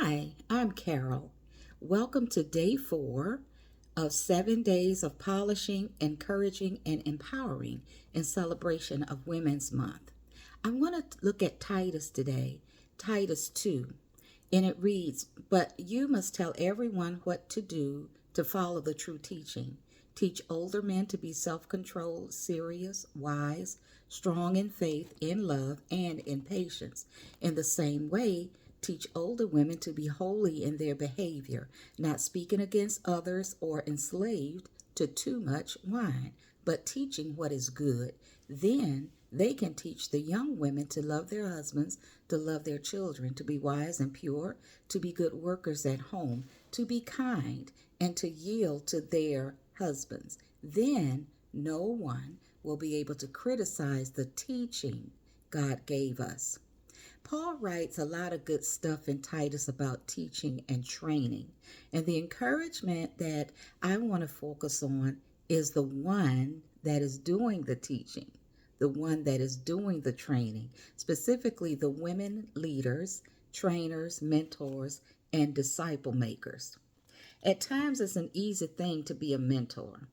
Hi, I'm Carol. Welcome to day 4 of 7 days of polishing, encouraging, and empowering in celebration of Women's Month. I want to look at Titus today, Titus 2, and it reads, "But you must tell everyone what to do to follow the true teaching. Teach older men to be self controlled, serious, wise, strong in faith, in love, and in patience. In the same way, teach older women to be holy in their behavior, not speaking against others or enslaved to too much wine, but teaching what is good. Then they can teach the young women to love their husbands, to love their children, to be wise and pure, to be good workers at home, to be kind, and to yield to their husbands. Then no one will be able to criticize the teaching God gave us." Paul writes a lot of good stuff in Titus about teaching and training. And the encouragement that I want to focus on is the one that is doing the teaching, the one that is doing the training, specifically the women leaders, trainers, mentors, and disciple makers. At times, it's an easy thing to be a mentor.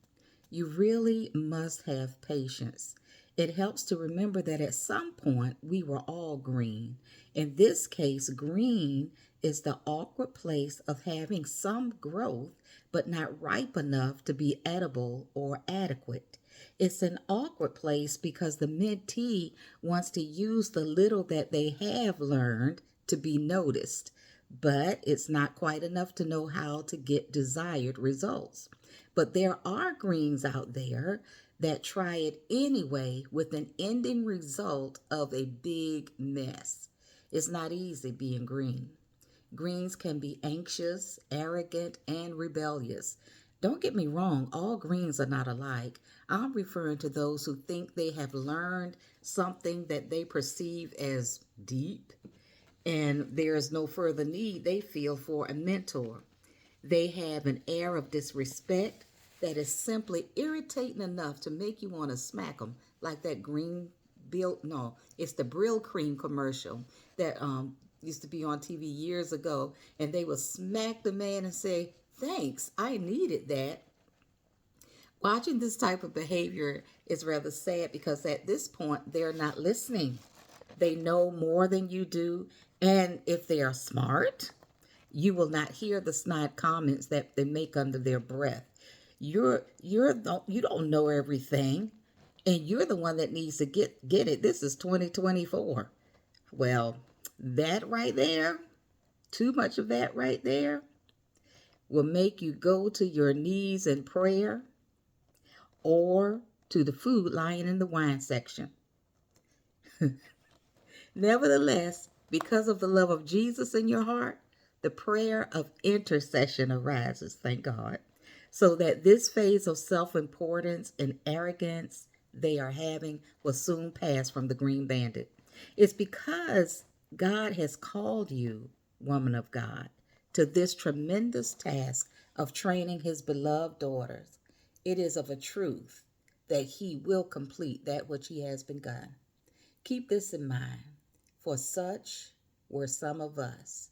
You really must have patience. It helps to remember that at some point we were all green. In this case, green is the awkward place of having some growth but not ripe enough to be edible or adequate. It's an awkward place because the mentee wants to use the little that they have learned to be noticed, but it's not quite enough to know how to get desired results. But there are greens out there that try it anyway with an ending result of a big mess. It's not easy being green. Greens can be anxious, arrogant, and rebellious. Don't get me wrong, all greens are not alike. I'm referring to those who think they have learned something that they perceive as deep, and there is no further need, they feel, for a mentor. They have an air of disrespect that is simply irritating enough to make you want to smack them, like that green bill. No, it's the Brill Cream commercial that used to be on TV years ago, and they would smack the man and say, "Thanks, I needed that." Watching this type of behavior is rather sad because at this point they're not listening. They know more than you do, and if they are smart, you will not hear the snide comments that they make under their breath. You don't know everything, and you're the one that needs to get it. This is 2024. Well, that right there, too much of that right there, will make you go to your knees in prayer or to the food lying in the wine section. Nevertheless, because of the love of Jesus in your heart, the prayer of intercession arises, thank God, so that this phase of self importance and arrogance they are having will soon pass from the green bandit. It's because God has called you, woman of God, to this tremendous task of training his beloved daughters. It is of a truth that he will complete that which he has begun. Keep this in mind, for such were some of us.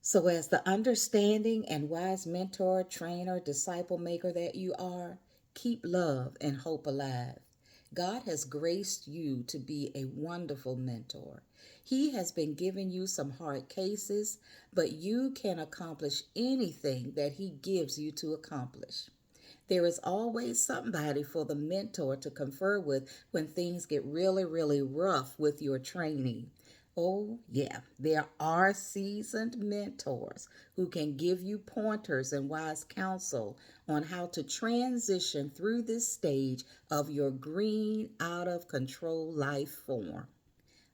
So, as the understanding and wise mentor, trainer, disciple maker that you are, keep love and hope alive. God has graced you to be a wonderful mentor. He has been giving you some hard cases, but you can accomplish anything that He gives you to accomplish. There is always somebody for the mentor to confer with when things get really, really rough with your training. Oh, yeah, there are seasoned mentors who can give you pointers and wise counsel on how to transition through this stage of your green, out of control life form.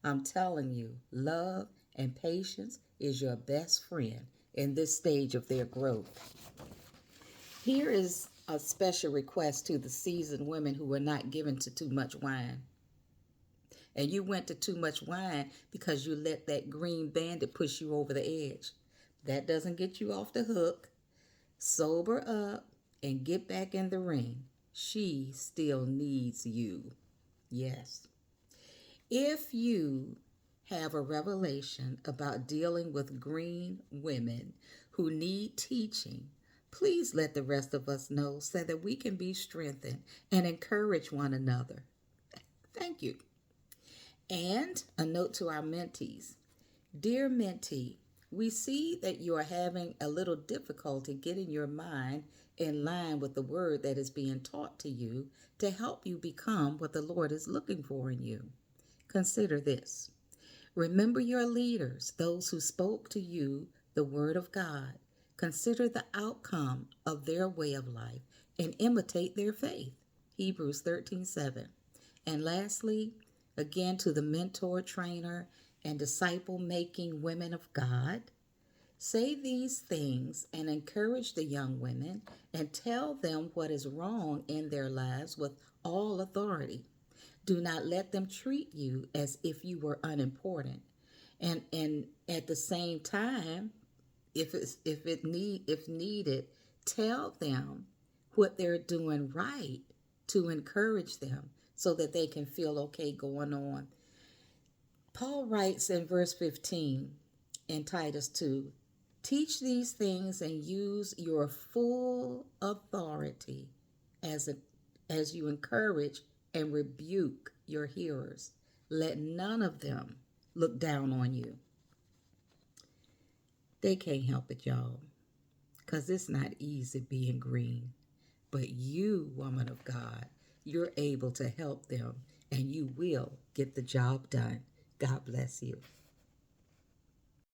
I'm telling you, love and patience is your best friend in this stage of their growth. Here is a special request to the seasoned women who were not given to too much wine. And you went to too much wine because you let that green bandit push you over the edge. That doesn't get you off the hook. Sober up and get back in the ring. She still needs you. Yes. If you have a revelation about dealing with green women who need teaching, please let the rest of us know so that we can be strengthened and encourage one another. Thank you. And a note to our mentees. Dear mentee, we see that you are having a little difficulty getting your mind in line with the word that is being taught to you to help you become what the Lord is looking for in you. Consider this. Remember your leaders, those who spoke to you the word of God. Consider the outcome of their way of life and imitate their faith. Hebrews 13:7. And lastly, again to the mentor, trainer, and disciple-making women of God, say these things and encourage the young women and tell them what is wrong in their lives with all authority. Do not let them treat you as if you were unimportant. And at the same time, if needed, tell them what they're doing right to encourage them so that they can feel okay going on. Paul writes in verse 15 in Titus 2, teach these things and use your full authority as you encourage and rebuke your hearers. Let none of them look down on you. They can't help it, y'all, because it's not easy being green. But you, woman of God, you're able to help them, and you will get the job done. God bless you.